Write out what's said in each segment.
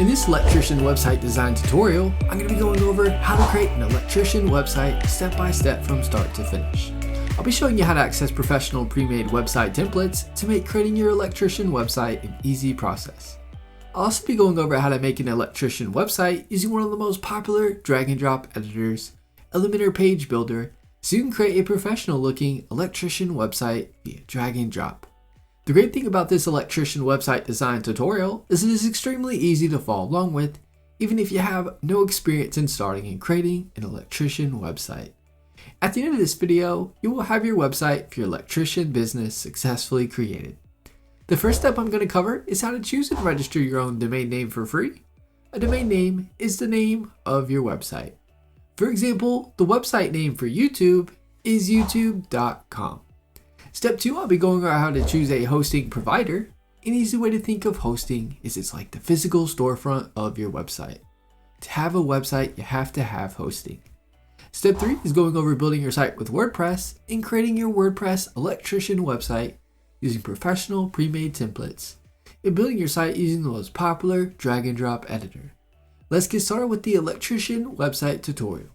In this Electrician website design tutorial, I'm going to be going over how to create an Electrician website step by step from start to finish. I'll be showing you how to access professional pre-made website templates to make creating your Electrician website an easy process. I'll also be going over how to make an Electrician website using one of the most popular drag and drop editors, Elementor Page Builder, so you can create a professional looking Electrician website via drag and drop. The great thing about this Electrician website design tutorial is it is extremely easy to follow along with, even if you have no experience in starting and creating an Electrician website. At the end of this video, you will have your website for your Electrician business successfully created. The first step I'm going to cover is how to choose and register your own domain name for free. A domain name is the name of your website. For example, the website name for YouTube is youtube.com. Step 2, I'll be going over how to choose a hosting provider. An easy way to think of hosting is it's like the physical storefront of your website. To have a website, you have to have hosting. Step 3 is going over building your site with WordPress and creating your WordPress Electrician website using professional pre-made templates and building your site using the most popular drag and drop editor. Let's get started with the Electrician website tutorial.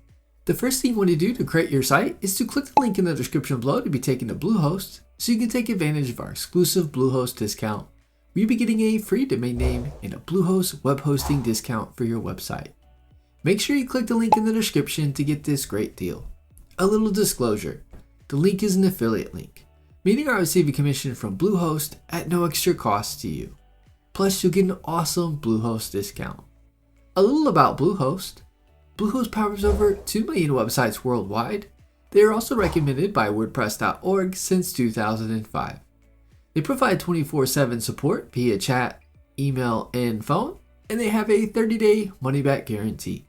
The first thing you want to do to create your site is to click the link in the description below to be taken to Bluehost so you can take advantage of our exclusive Bluehost discount. You'll be getting a free domain name and a Bluehost web hosting discount for your website. Make sure you click the link in the description to get this great deal. A little disclosure, the link is an affiliate link, meaning I receive a commission from Bluehost at no extra cost to you. Plus you'll get an awesome Bluehost discount. A little about Bluehost. Bluehost powers over 2 million websites worldwide. They are also recommended by WordPress.org since 2005. They provide 24/7 support via chat, email, and phone, and they have a 30-day money-back guarantee.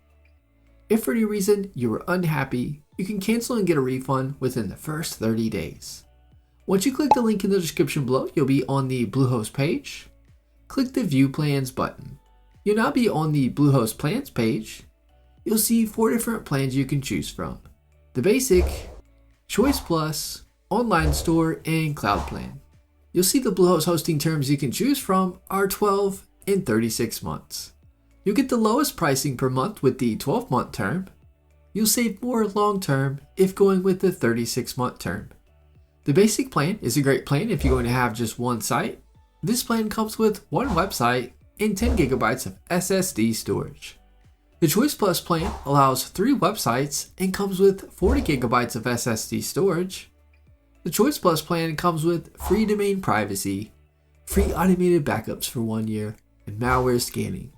If for any reason you are unhappy, you can cancel and get a refund within the first 30 days. Once you click the link in the description below, you'll be on the Bluehost page. Click the View Plans button. You'll now be on the Bluehost Plans page. You'll see 4 different plans you can choose from: the Basic, Choice Plus, Online Store, and Cloud Plan. You'll see the Bluehost hosting terms you can choose from are 12 and 36 months. You'll get the lowest pricing per month with the 12-month term. You'll save more long-term if going with the 36-month term. The Basic plan is a great plan if you're going to have just one site. This plan comes with one website and 10 gigabytes of SSD storage. The Choice Plus plan allows 3 websites and comes with 40 gigabytes of SSD storage. The Choice Plus plan comes with free domain privacy, free automated backups for 1 year, and malware scanning.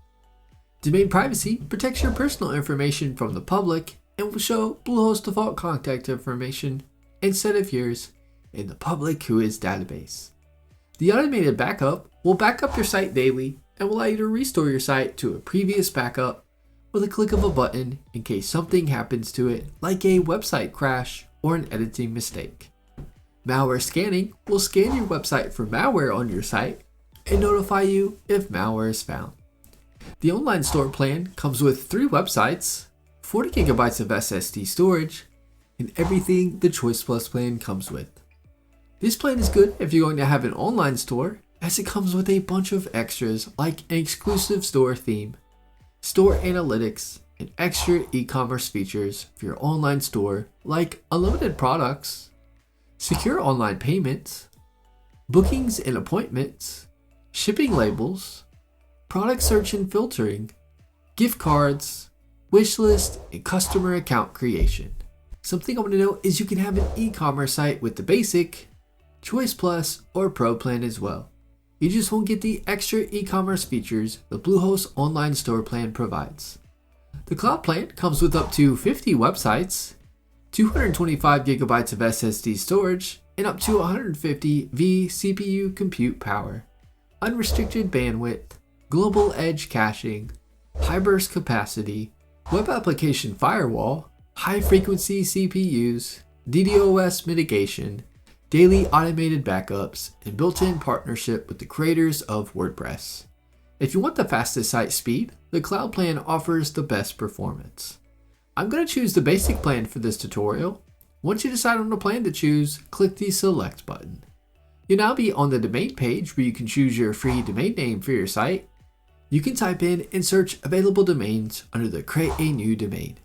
Domain privacy protects your personal information from the public and will show Bluehost default contact information instead of yours in the public WHOIS database. The automated backup will back up your site daily and will allow you to restore your site to a previous backup with a click of a button in case something happens to it, like a website crash or an editing mistake. Malware scanning will scan your website for malware on your site and notify you if malware is found. The Online Store plan comes with 3 websites, 40 gigabytes of SSD storage, and everything the Choice Plus plan comes with. This plan is good if you're going to have an online store, as it comes with a bunch of extras like an exclusive store theme, store analytics, and extra e-commerce features for your online store like unlimited products, secure online payments, bookings and appointments, shipping labels, product search and filtering, gift cards, wish list, and customer account creation. Something I want to note is you can have an e-commerce site with the Basic, Choice Plus, or Pro plan as well. You just won't get the extra e-commerce features the Bluehost online store plan provides. The Cloud plan comes with up to 50 websites, 225 gigabytes of SSD storage, and up to 150 vCPU compute power, unrestricted bandwidth, global edge caching, high burst capacity, web application firewall, high frequency CPUs, DDoS mitigation, daily automated backups, and built-in partnership with the creators of WordPress. If you want the fastest site speed, the Cloud plan offers the best performance. I'm going to choose the Basic plan for this tutorial. Once you decide on the plan to choose, click the Select button. You'll now be on the domain page where you can choose your free domain name for your site. you can type in and search available domains under the Create a New Domain.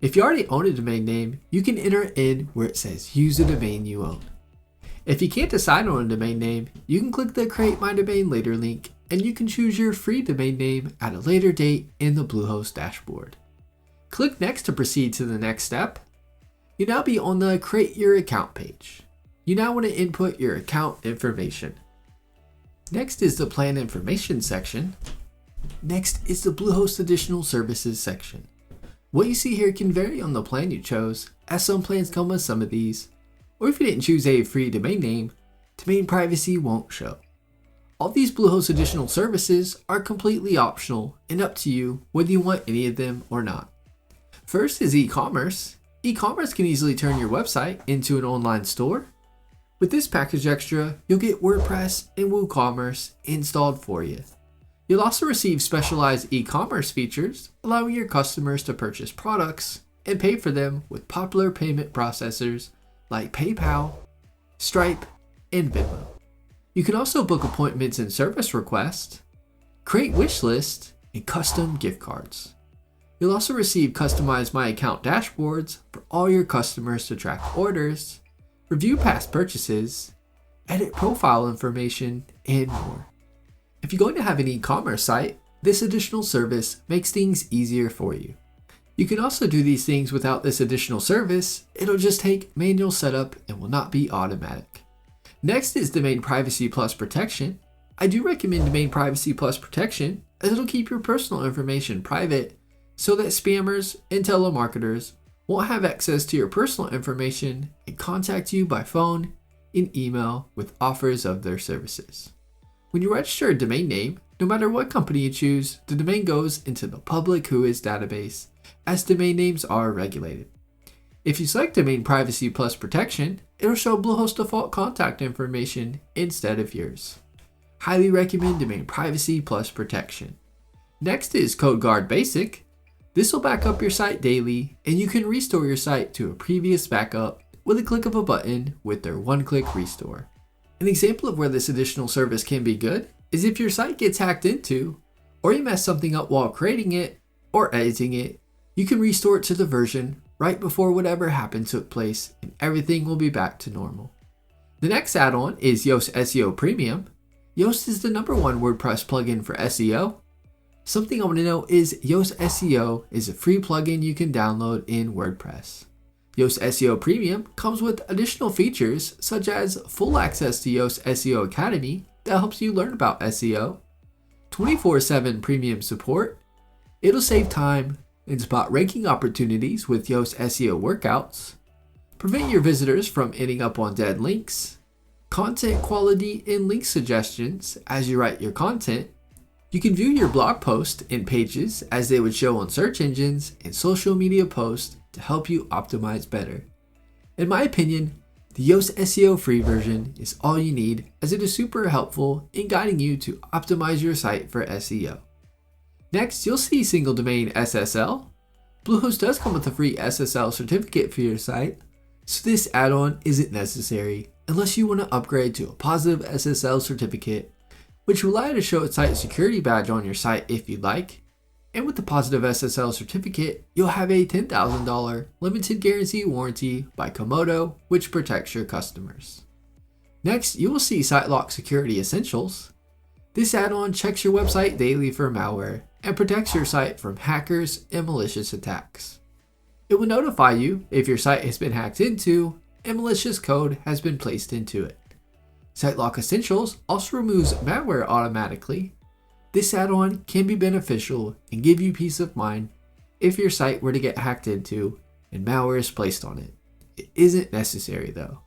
If you already own a domain name, you can enter it in where it says use a domain you own. If you can't decide on a domain name, you can click the Create My Domain Later link and you can choose your free domain name at a later date in the Bluehost dashboard. Click Next to proceed to the next step. You'll now be on the Create Your Account page. You now want to input your account information. Next is the Plan Information section. Next is the Bluehost Additional Services section. What you see here can vary on the plan you chose, as some plans come with some of these, or if you didn't choose a free domain name, domain privacy won't show. All these Bluehost additional services are completely optional and up to you whether you want any of them or not. First is e-commerce. E-commerce can easily turn your website into an online store. With this package extra, you'll get WordPress and WooCommerce installed for you. You'll also receive specialized e-commerce features, allowing your customers to purchase products and pay for them with popular payment processors like PayPal, Stripe, and Venmo. You can also book appointments and service requests, create wish lists, and custom gift cards. You'll also receive customized My Account dashboards for all your customers to track orders, review past purchases, edit profile information, and more. If you're going to have an e-commerce site, this additional service makes things easier for you. You can also do these things without this additional service. It'll just take manual setup and will not be automatic. Next is Domain Privacy Plus Protection. I do recommend Domain Privacy Plus Protection as it'll keep your personal information private so that spammers and telemarketers won't have access to your personal information and contact you by phone and email with offers of their services. When you register a domain name, no matter what company you choose, the domain goes into the public WHOIS database as domain names are regulated. If you select Domain Privacy Plus Protection, it'll show Bluehost default contact information instead of yours. Highly recommend Domain Privacy Plus Protection. Next is CodeGuard Basic. This will back up your site daily, and you can restore your site to a previous backup with a click of a button with their one-click restore. An example of where this additional service can be good is if your site gets hacked into, or you mess something up while creating it or editing it, you can restore it to the version right before whatever happened took place and everything will be back to normal. The next add-on is Yoast SEO Premium. Yoast is the #1 WordPress plugin for SEO. Something I want to know is Yoast SEO is a free plugin you can download in WordPress. Yoast SEO Premium comes with additional features such as full access to Yoast SEO Academy that helps you learn about SEO, 24/7 premium support, it'll save time and spot ranking opportunities with Yoast SEO workouts, prevent your visitors from ending up on dead links, content quality and link suggestions as you write your content. You can view your blog posts and pages as they would show on search engines and social media posts to help you optimize better. In my opinion, the Yoast SEO free version is all you need as it is super helpful in guiding you to optimize your site for SEO. Next, you'll see single domain SSL. Bluehost does come with a free SSL certificate for your site, so this add-on isn't necessary unless you want to upgrade to a positive SSL certificate, which will allow you to show a site security badge on your site if you'd like. And with the positive SSL certificate, you'll have a $10,000 limited guarantee warranty by Komodo, which protects your customers. Next, you will see SiteLock Security Essentials. This add-on checks your website daily for malware and protects your site from hackers and malicious attacks. It will notify you if your site has been hacked into and malicious code has been placed into it. SiteLock Essentials also removes malware automatically. This add-on can be beneficial and give you peace of mind if your site were to get hacked into and malware is placed on it. It isn't necessary though.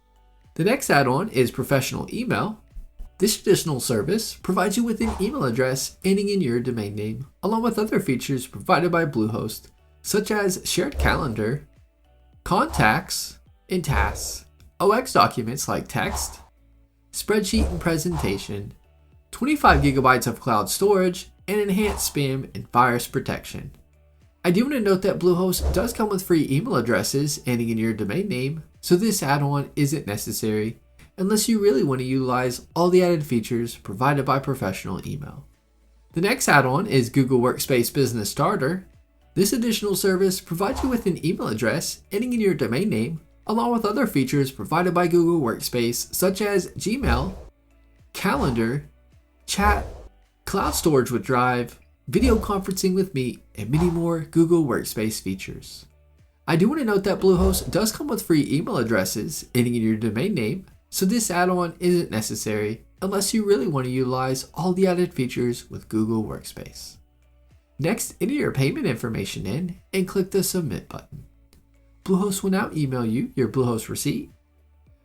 The next add-on is Professional Email. This additional service provides you with an email address ending in your domain name, along with other features provided by Bluehost, such as shared calendar, contacts, and tasks, OX documents like text, spreadsheet and presentation, 25 gigabytes of cloud storage, and enhanced spam and virus protection. I do want to note that Bluehost does come with free email addresses ending in your domain name, so this add-on isn't necessary unless you really want to utilize all the added features provided by Professional Email. The next add-on is Google Workspace Business Starter. This additional service provides you with an email address ending in your domain name, along with other features provided by Google Workspace such as Gmail, Calendar, Chat, Cloud Storage with Drive, video conferencing with Meet, and many more Google Workspace features. I do want to note that Bluehost does come with free email addresses ending in your domain name, so this add-on isn't necessary unless you really want to utilize all the added features with Google Workspace. Next, enter your payment information in and click the Submit button. Bluehost will now email you your Bluehost receipt.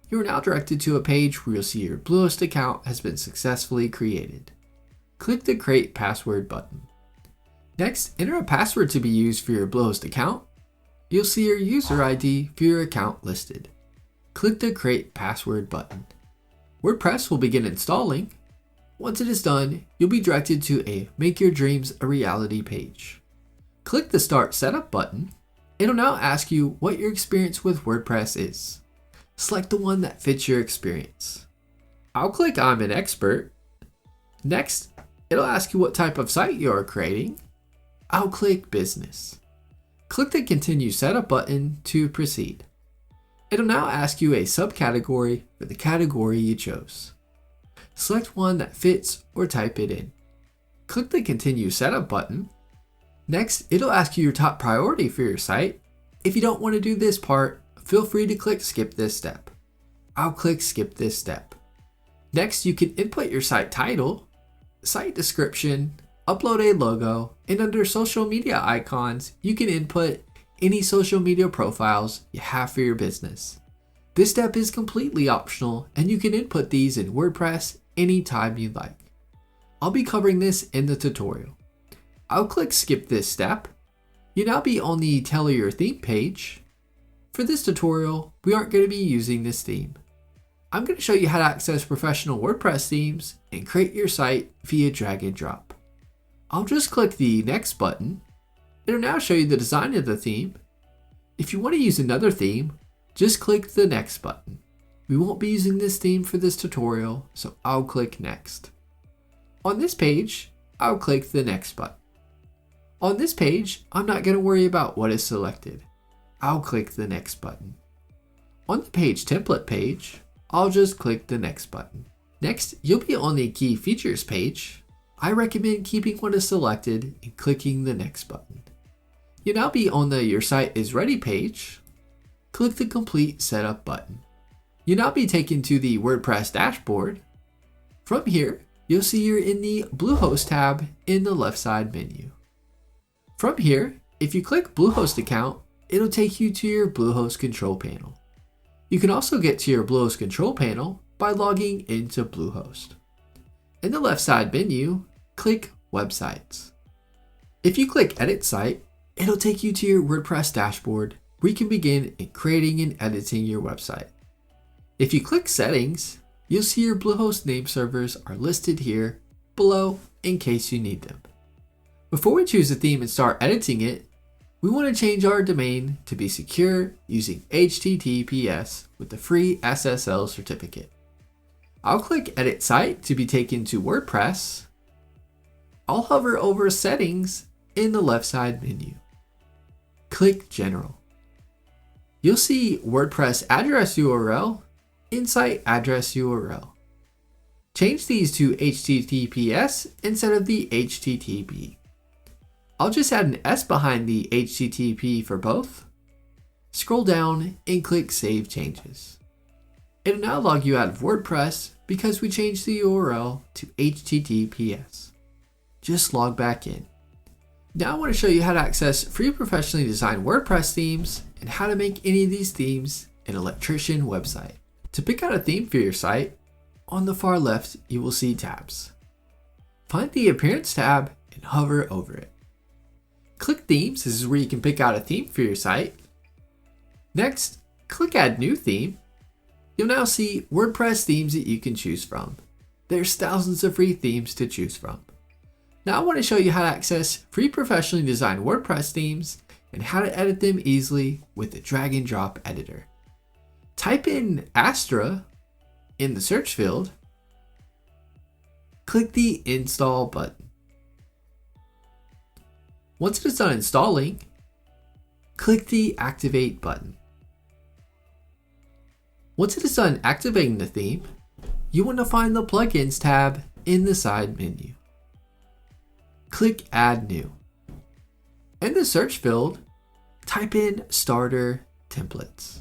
You are now directed to a page where you'll see your Bluehost account has been successfully created. Click the Create Password button. Next, enter a password to be used for your Bluehost account. You'll see your user ID for your account listed. Click the Create Password button. WordPress will begin installing. Once it is done, you'll be directed to a Make Your Dreams a Reality page. Click the Start Setup button. It'll now ask you what your experience with WordPress is. Select the one that fits your experience. I'll click I'm an expert. Next, it'll ask you what type of site you are creating. I'll click Business. Click the Continue Setup button to proceed. It'll now ask you a subcategory for the category you chose. Select one that fits or type it in. Click the Continue Setup button. Next, it'll ask you your top priority for your site. If you don't want to do this part, feel free to click Skip this step. I'll click Skip this step. Next, you can input your site title, site description, upload a logo, and under social media icons, you can input any social media profiles you have for your business. This step is completely optional and you can input these in WordPress anytime you'd like. I'll be covering this in the tutorial. I'll click Skip this step. You'll now be on the Tailor Your Theme page. For this tutorial, we aren't going to be using this theme. I'm going to show you how to access professional WordPress themes and create your site via drag and drop. I'll just click the Next button. It'll now show you the design of the theme. If you want to use another theme, just click the Next button. We won't be using this theme for this tutorial, so I'll click Next. On this page, I'll click the Next button. On this page, I'm not going to worry about what is selected. I'll click the Next button. On the Page Template page, I'll just click the Next button. Next, you'll be on the Key Features page. I recommend keeping what is selected and clicking the Next button. You'll now be on the Your Site is Ready page. Click the Complete Setup button. You'll now be taken to the WordPress dashboard. From here, you'll see you're in the Bluehost tab in the left side menu. From here, if you click Bluehost account, it'll take you to your Bluehost control panel. You can also get to your Bluehost control panel by logging into Bluehost. In the left side menu, click Websites. If you click Edit Site, it'll take you to your WordPress dashboard where you can begin creating and editing your website. If you click Settings, you'll see your Bluehost name servers are listed here below in case you need them. Before we choose a theme and start editing it, we want to change our domain to be secure using HTTPS with the free SSL certificate. I'll click Edit Site to be taken to WordPress. I'll hover over Settings in the left side menu. Click General. You'll see WordPress address URL and site address URL. Change these to HTTPS instead of the HTTP. I'll just add an S behind the HTTP for both. Scroll down and click Save Changes. It'll now log you out of WordPress because we changed the URL to HTTPS. Just log back in. Now I want to show you how to access free professionally designed WordPress themes and how to make any of these themes an Electrician website. To pick out a theme for your site, on the far left you will see tabs. Find the Appearance tab and hover over it. Click Themes. This is where you can pick out a theme for your site. Next, click Add New Theme. You'll now see WordPress themes that you can choose from. There's thousands of free themes to choose from. Now I want to show you how to access free professionally designed WordPress themes and how to edit them easily with the drag and drop editor. Type in Astra in the search field. Click the Install button. Once it is done installing, click the Activate button. Once it is done activating the theme, you want to find the Plugins tab in the side menu. Click Add New. In the search field, type in Starter Templates.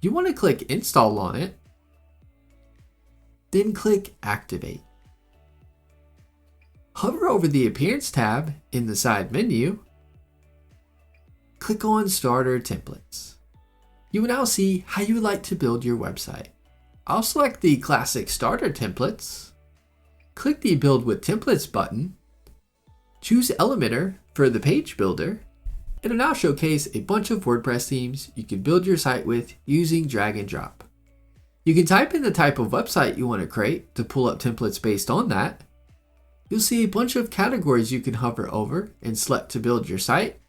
You want to click Install on it, then click Activate. Hover over the Appearance tab in the side menu. Click on Starter Templates. You will now see how you would like to build your website. I'll select the classic starter templates, click the Build with Templates button, choose Elementor for the page builder. It'll now showcase a bunch of WordPress themes you can build your site with using drag and drop. You can type in the type of website you want to create to pull up templates based on that. You'll see a bunch of categories you can hover over and select to build your site.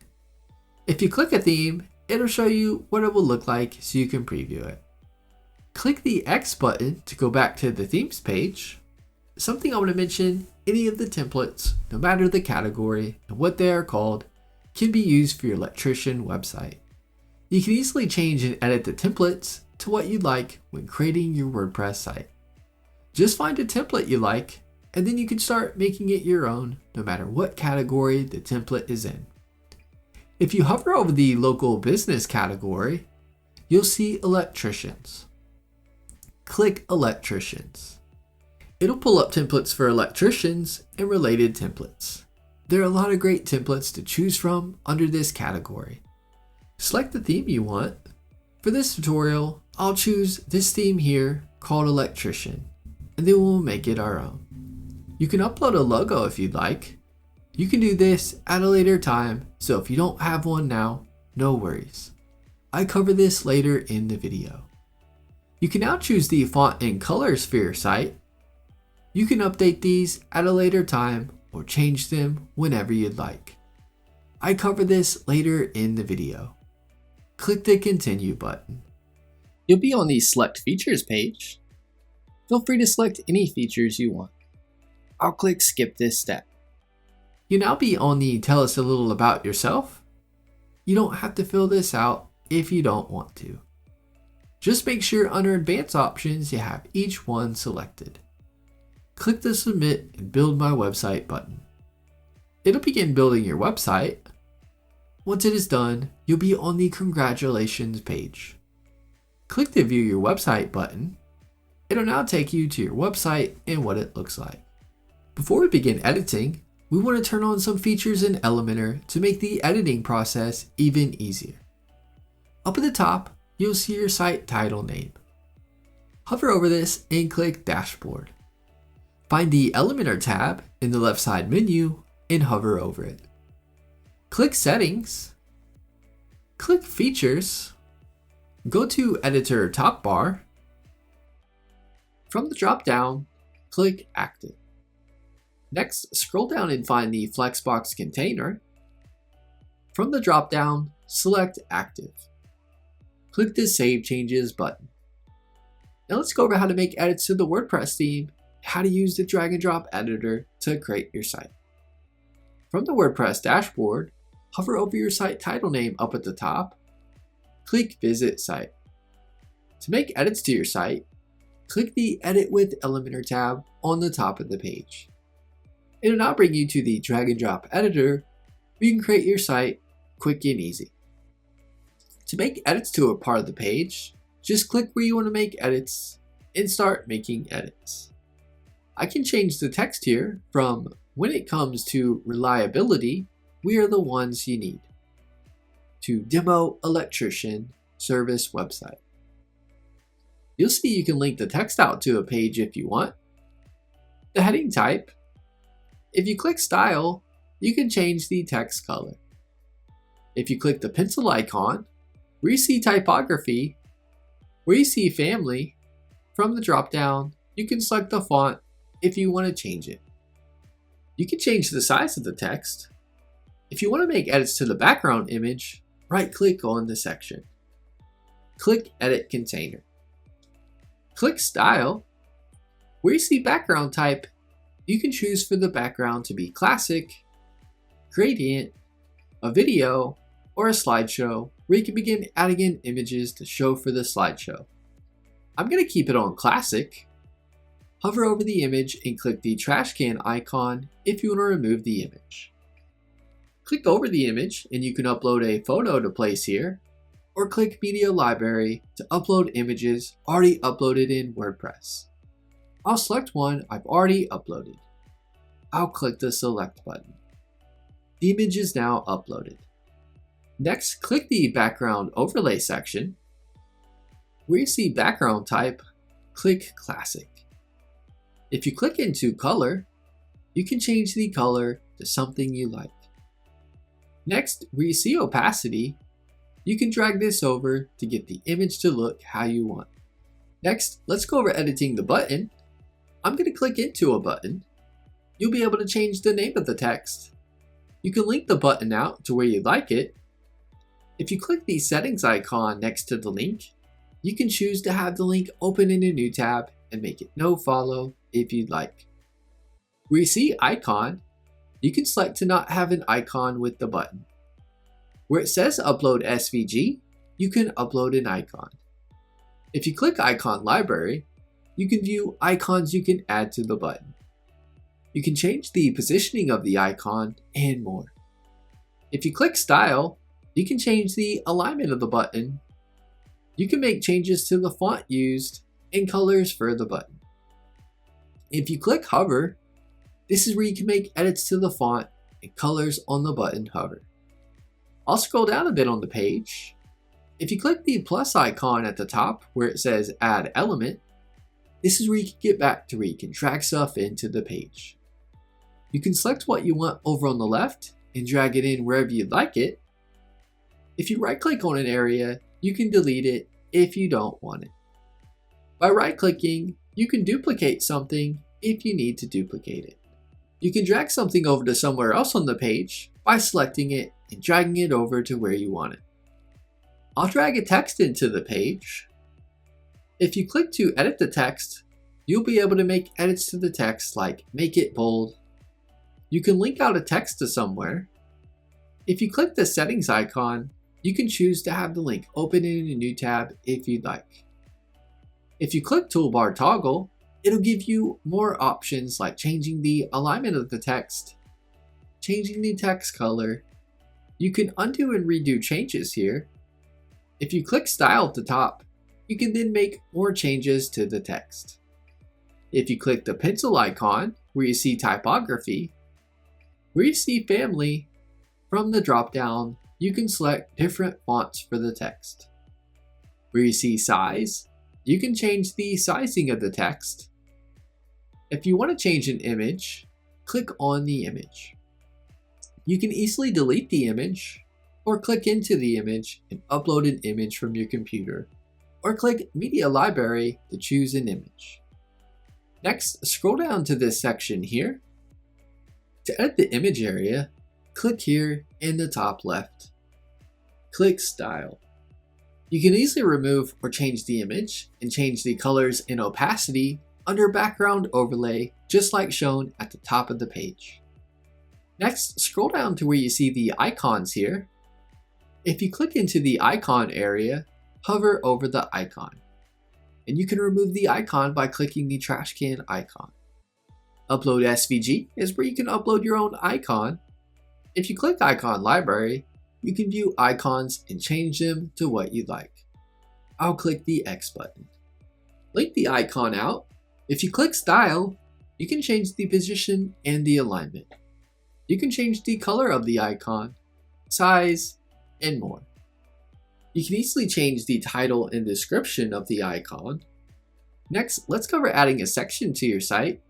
If you click a theme, it'll show you what it will look like so you can preview it. Click the X button to go back to the themes page. Something I want to mention, any of the templates, no matter the category and what they are called, can be used for your Electrician website. You can easily change and edit the templates to what you'd like when creating your WordPress site. Just find a template you like, and then you can start making it your own, no matter what category the template is in. If you hover over the local business category, you'll see Electricians. Click Electricians. It'll pull up templates for electricians and related templates. There are a lot of great templates to choose from under this category. Select the theme you want. For this tutorial, I'll choose this theme here called Electrician, and then we'll make it our own. You can upload a logo if you'd like. You can do this at a later time, so if you don't have one now, no worries. I cover this later in the video. You can now choose the font and colors for your site. You can update these at a later time or change them whenever you'd like. I cover this later in the video. Click the Continue button. You'll be on the Select Features page. Feel free to select any features you want. I'll click Skip this step. You'll now be on the Tell us a little about yourself. You don't have to fill this out if you don't want to. Just make sure under Advanced Options you have each one selected. Click the Submit and Build My Website button. It'll begin building your website. Once it is done, you'll be on the Congratulations page. Click the View Your Website button. It'll now take you to your website and what it looks like. Before we begin editing, we want to turn on some features in Elementor to make the editing process even easier. Up at the top, you'll see your site title name. Hover over this and click Dashboard. Find the Elementor tab in the left side menu and hover over it. Click Settings. Click Features. Go to Editor top bar. From the drop down, click Active. Next, scroll down and find the Flexbox container. From the drop down, select Active. Click the Save Changes button. Now let's go over how to make edits to the WordPress theme, how to use the drag and drop editor to create your site. From the WordPress dashboard, hover over your site title name up at the top. Click Visit Site. To make edits to your site, click the Edit with Elementor tab on the top of the page. It'll now bring you to the drag and drop editor where you can create your site quick and easy. To make edits to a part of the page, just click where you want to make edits and start making edits. I can change the text here from "When it comes to reliability, we are the ones you need" to "Demo Electrician Service Website." You'll see you can link the text out to a page if you want. The heading type. If you click Style, you can change the text color. If you click the pencil icon, where you see Typography, where you see Family, from the drop-down, you can select the font if you want to change it. You can change the size of the text. If you want to make edits to the background image, right-click on the section. Click Edit Container. Click Style. Where you see Background Type, you can choose for the background to be classic, gradient, a video, or a slideshow where you can begin adding in images to show for the slideshow. I'm going to keep it on classic. Hover over the image and click the trash can icon if you want to remove the image. Click over the image and you can upload a photo to place here, or click Media Library to upload images already uploaded in WordPress. I'll select one I've already uploaded. I'll click the Select button. The image is now uploaded. Next, click the Background Overlay section. Where you see Background Type, click Classic. If you click into Color, you can change the color to something you like. Next, where you see Opacity, you can drag this over to get the image to look how you want. Next, let's go over editing the button. I'm going to click into a button. You'll be able to change the name of the text. You can link the button out to where you like it. If you click the settings icon next to the link, you can choose to have the link open in a new tab and make it no follow if you'd like. Where you see icon, you can select to not have an icon with the button. Where it says upload SVG, you can upload an icon. If you click icon library, you can view icons you can add to the button. You can change the positioning of the icon and more. If you click style, you can change the alignment of the button. You can make changes to the font used and colors for the button. If you click hover, this is where you can make edits to the font and colors on the button hover. I'll scroll down a bit on the page. If you click the plus icon at the top where it says add element, this is where you can get back to where you can drag stuff into the page. You can select what you want over on the left and drag it in wherever you'd like it. If you right click on an area, you can delete it if you don't want it. By right clicking, you can duplicate something if you need to duplicate it. You can drag something over to somewhere else on the page by selecting it and dragging it over to where you want it. I'll drag a text into the page. If you click to edit the text, you'll be able to make edits to the text like make it bold. You can link out a text to somewhere. If you click the settings icon, you can choose to have the link open in a new tab if you'd like. If you click toolbar toggle, it'll give you more options like changing the alignment of the text, changing the text color. You can undo and redo changes here. If you click style at the top, you can then make more changes to the text. If you click the pencil icon where you see typography, where you see family, from the drop-down, you can select different fonts for the text. Where you see size, you can change the sizing of the text. If you want to change an image, click on the image. You can easily delete the image, or click into the image and upload an image from your computer, or click Media Library to choose an image. Next, scroll down to this section here. To edit the image area, click here in the top left. Click Style. You can easily remove or change the image and change the colors and opacity under Background Overlay, just like shown at the top of the page. Next, scroll down to where you see the icons here. If you click into the icon area, hover over the icon. And you can remove the icon by clicking the trash can icon. Upload SVG is where you can upload your own icon. If you click Icon Library, you can view icons and change them to what you'd like. I'll click the X button. Link the icon out. If you click Style, you can change the position and the alignment. You can change the color of the icon, size, and more. You can easily change the title and description of the icon. Next, let's cover adding a section to your site.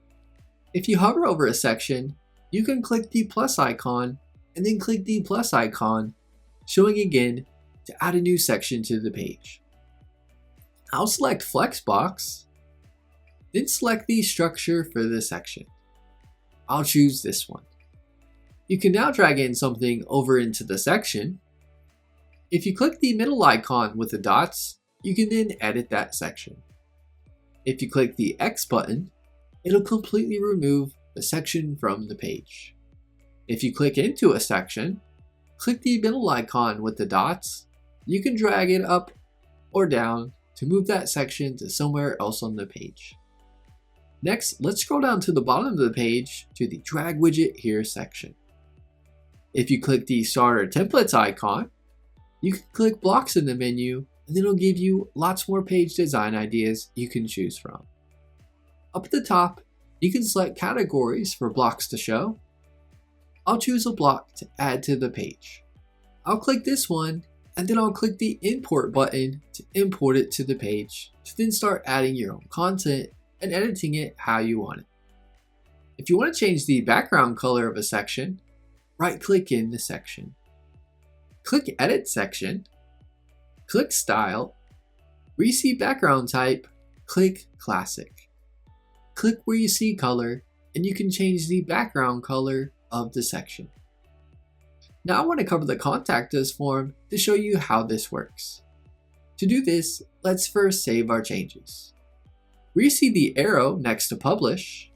If you hover over a section, you can click the plus icon and then click the plus icon, showing again to add a new section to the page. I'll select Flexbox, then select the structure for the section. I'll choose this one. You can now drag in something over into the section. If you click the middle icon with the dots, you can then edit that section. If you click the X button, it'll completely remove the section from the page. If you click into a section, click the middle icon with the dots. You can drag it up or down to move that section to somewhere else on the page. Next, let's scroll down to the bottom of the page to the Drag Widget Here section. If you click the Starter Templates icon, you can click Blocks in the menu, and then it'll give you lots more page design ideas you can choose from. Up at the top, you can select categories for blocks to show. I'll choose a block to add to the page. I'll click this one, and then I'll click the Import button to import it to the page, to then start adding your own content and editing it how you want it. If you want to change the background color of a section, right-click in the section. Click Edit Section, click Style, where you see background type, click Classic. Click where you see color, and you can change the background color of the section. Now I want to cover the Contact Us form to show you how this works. To do this, let's first save our changes. Where you see the arrow next to Publish,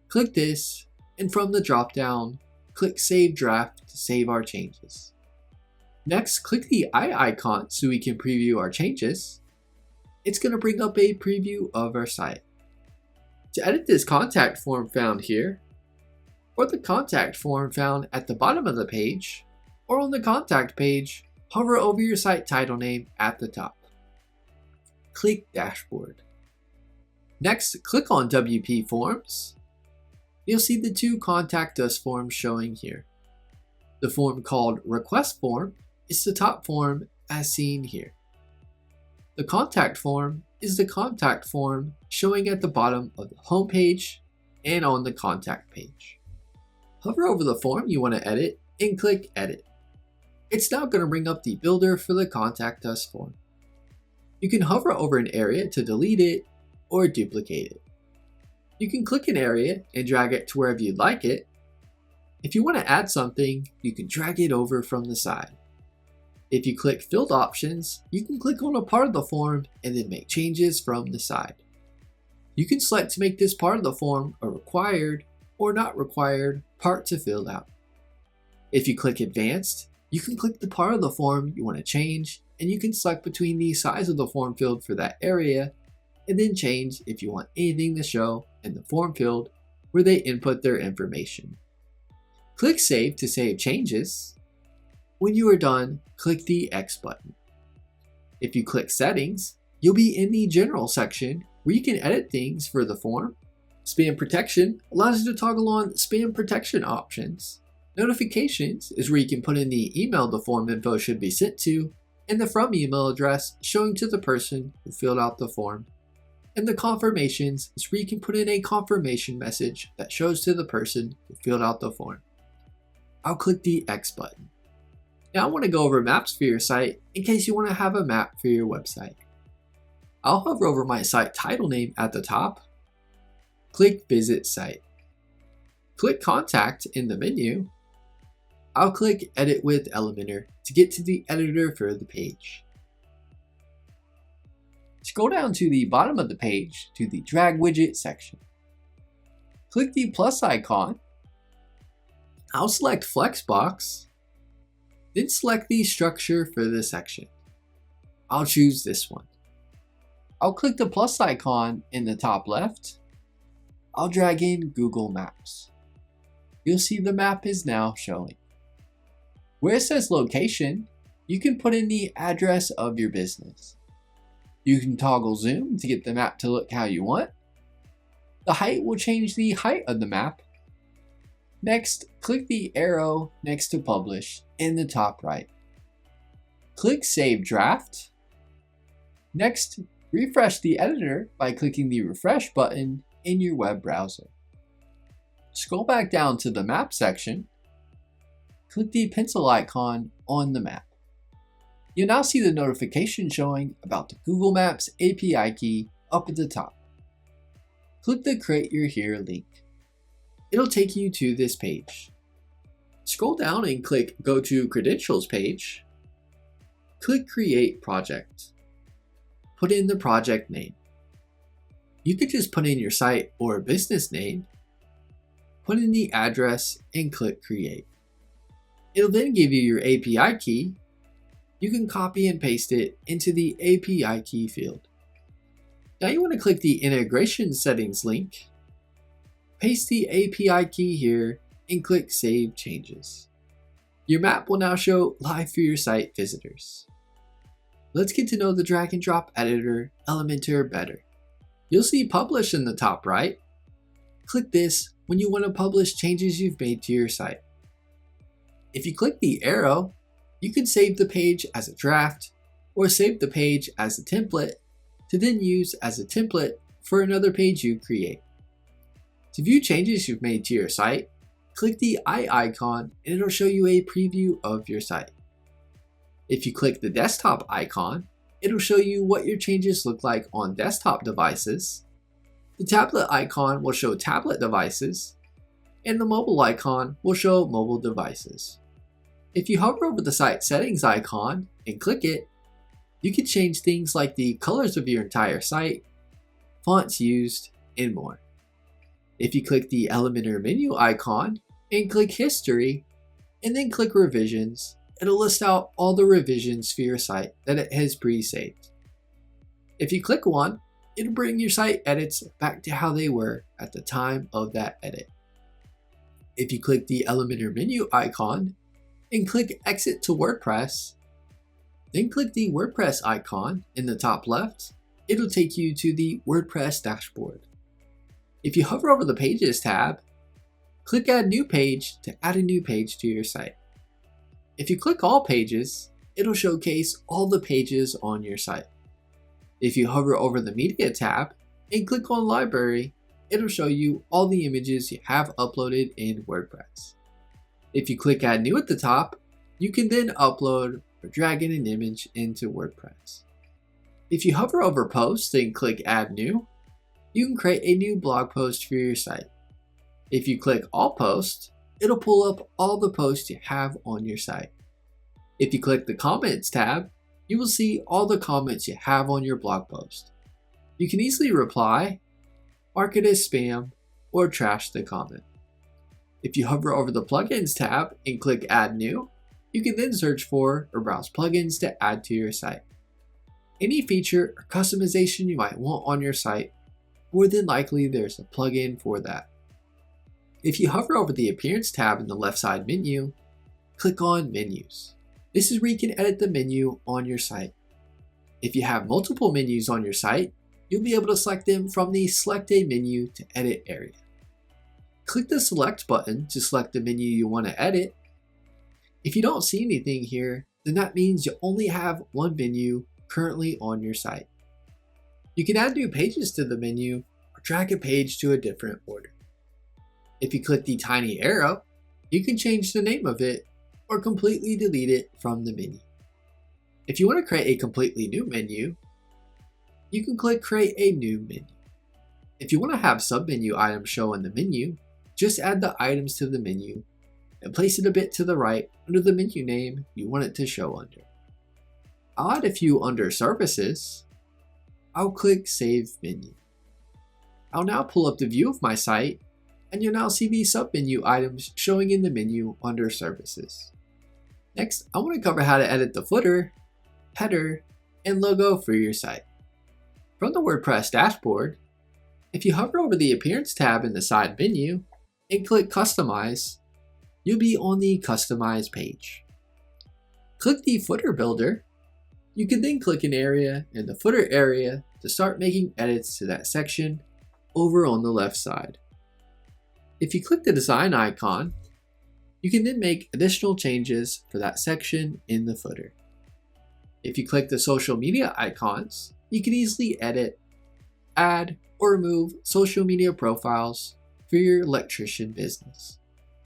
click this, and from the drop-down, click Save Draft to save our changes. Next, click the eye icon so we can preview our changes. It's going to bring up a preview of our site. To edit this contact form found here, or the contact form found at the bottom of the page, or on the contact page, hover over your site title name at the top. Click Dashboard. Next, click on WP Forms. You'll see the two Contact Us forms showing here. The form called Request Form is the top form as seen here. The Contact Form is the contact form showing at the bottom of the home page and on the contact page. Hover over the form you want to edit and click Edit. It's now going to bring up the builder for the Contact Us form. You can hover over an area to delete it or duplicate it. You can click an area and drag it to wherever you'd like it. If you want to add something, you can drag it over from the side. If you click Field Options, you can click on a part of the form and then make changes from the side. You can select to make this part of the form a required or not required part to fill out. If you click Advanced, you can click the part of the form you want to change, and you can select between the size of the form field for that area, and then change if you want anything to show in the form field where they input their information. Click Save to save changes. When you are done, click the X button. If you click Settings, you'll be in the General section where you can edit things for the form. Spam Protection allows you to toggle on spam protection options. Notifications is where you can put in the email the form info should be sent to, and the From email address showing to the person who filled out the form. And the Confirmations is where you can put in a confirmation message that shows to the person who filled out the form. I'll click the X button. Now I want to go over maps for your site in case you want to have a map for your website. I'll hover over my site title name at the top. Click Visit Site. Click Contact in the menu. I'll click Edit with Elementor to get to the editor for the page. Scroll down to the bottom of the page to the Drag Widget section. Click the plus icon. I'll select Flexbox, then select the structure for the section. I'll choose this one. I'll click the plus icon in the top left. I'll drag in Google Maps. You'll see the map is now showing. Where it says location, you can put in the address of your business. You can toggle zoom to get the map to look how you want. The height will change the height of the map. Next, click the arrow next to Publish in the top right. Click Save Draft. Next, refresh the editor by clicking the Refresh button in your web browser. Scroll back down to the Map section. Click the pencil icon on the map. You'll now see the notification showing about the Google Maps API key up at the top. Click the Create Your Here link. It'll take you to this page. Scroll down and click Go to Credentials page. Click Create Project. Put in the project name. You could just put in your site or business name. put in the address and click Create. It'll then give you your API key. You can copy and paste it into the API key field. Now you want to click the Integration Settings link, paste the API key here, and click Save Changes. Your map will now show live for your site visitors. Let's get to know the drag and drop editor Elementor better. You'll see Publish in the top right. Click this when you want to publish changes you've made to your site. If you click the arrow, you can save the page as a draft or save the page as a template to then use as a template for another page you create. To view changes you've made to your site, click the eye icon and it'll show you a preview of your site. If you click the desktop icon, it'll show you what your changes look like on desktop devices. The tablet icon will show tablet devices, and the mobile icon will show mobile devices. If you hover over the site settings icon and click it, you can change things like the colors of your entire site, fonts used, and more. If you click the Elementor menu icon and click History, and then click Revisions, it'll list out all the revisions for your site that it has pre-saved. If you click one, it'll bring your site edits back to how they were at the time of that edit. If you click the Elementor menu icon and click Exit to WordPress, then click the WordPress icon in the top left, it'll take you to the WordPress dashboard. If you hover over the Pages tab, click Add New Page to add a new page to your site. If you click All Pages, it'll showcase all the pages on your site. If you hover over the Media tab and click on Library, it'll show you all the images you have uploaded in WordPress. If you click Add New at the top, you can then upload or drag in an image into WordPress. If you hover over Post and click Add New, you can create a new blog post for your site. If you click All Posts, it'll pull up all the posts you have on your site. If you click the Comments tab, you will see all the comments you have on your blog post. You can easily reply, mark it as spam, or trash the comment. If you hover over the Plugins tab and click Add New, you can then search for or browse plugins to add to your site. Any feature or customization you might want on your site, more than likely there's a plugin for that. If you hover over the Appearance tab in the left side menu, click on Menus. This is where you can edit the menu on your site. If you have multiple menus on your site, you'll be able to select them from the Select a Menu to Edit area. Click the Select button to select the menu you want to edit. If you don't see anything here, then that means you only have one menu currently on your site. You can add new pages to the menu or drag a page to a different order. If you click the tiny arrow, you can change the name of it or completely delete it from the menu. If you want to create a completely new menu, you can click Create a New Menu. If you want to have submenu items show in the menu, just add the items to the menu and place it a bit to the right under the menu name you want it to show under. I'll add a few under Services. I'll click Save Menu. I'll now pull up the view of my site, and you'll now see the submenu items showing in the menu under Services. Next, I want to cover how to edit the footer, header, and logo for your site. From the WordPress dashboard, if you hover over the Appearance tab in the side menu and click Customize, you'll be on the Customize page. Click the Footer Builder. You can then click an area in the footer area to start making edits to that section over on the left side. If you click the design icon, you can then make additional changes for that section in the footer. If you click the social media icons, you can easily edit, add, or remove social media profiles for your Electrician business.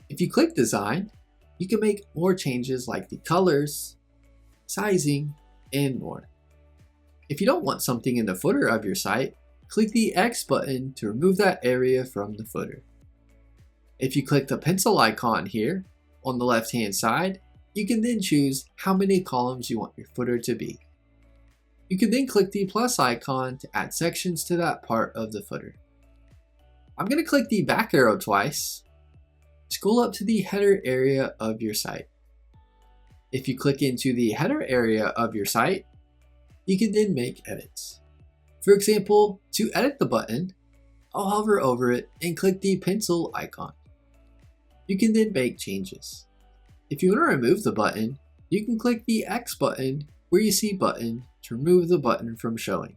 If you click design, you can make more changes like the colors, sizing, and more. If you don't want something in the footer of your site, click the X button to remove that area from the footer. If you click the pencil icon here on the left hand side, you can then choose how many columns you want your footer to be. You can then click the plus icon to add sections to that part of the footer. I'm going to click the back arrow twice, scroll up to the header area of your site. If you click into the header area of your site, you can then make edits. For example, to edit the button, I'll hover over it and click the pencil icon. You can then make changes. If you want to remove the button, you can click the X button where you see button to remove the button from showing.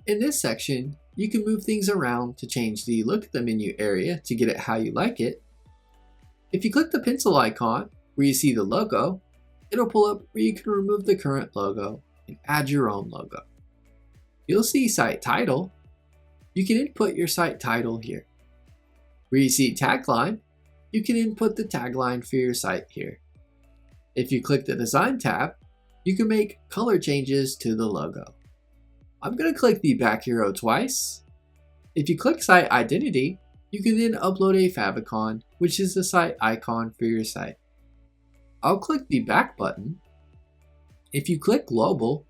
In this section, you can move things around to change the look of the menu area to get it how you like it. If you click the pencil icon where you see the logo, it'll pull up where you can remove the current logo and add your own logo. You'll see site title. You can input your site title here. Where you see tagline, you can input the tagline for your site here. If you click the design tab, you can make color changes to the logo. I'm going to click the back arrow twice. If you click site identity, you can then upload a favicon, which is the site icon for your site. I'll click the back button. If you click global,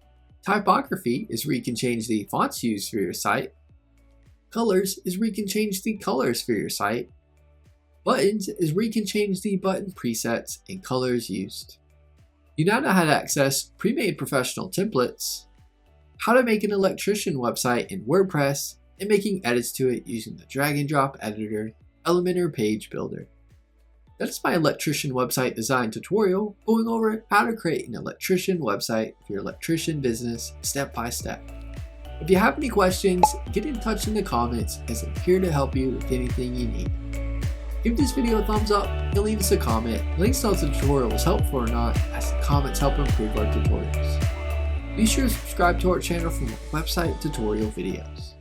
typography is where you can change the fonts used for your site. Colors is where you can change the colors for your site. Buttons is where you can change the button presets and colors used. You now know how to access pre-made professional templates, how to make an Electrician website in WordPress, and making edits to it using the drag and drop editor, Elementor page builder. That is my Electrician website design tutorial going over how to create an Electrician website for your electrician business step by step. If you have any questions, get in touch in the comments as I'm here to help you with anything you need. Give this video a thumbs up and leave us a comment. Links to the tutorial was helpful or not, as the comments help improve our tutorials. Be sure to subscribe to our channel for more website tutorial videos.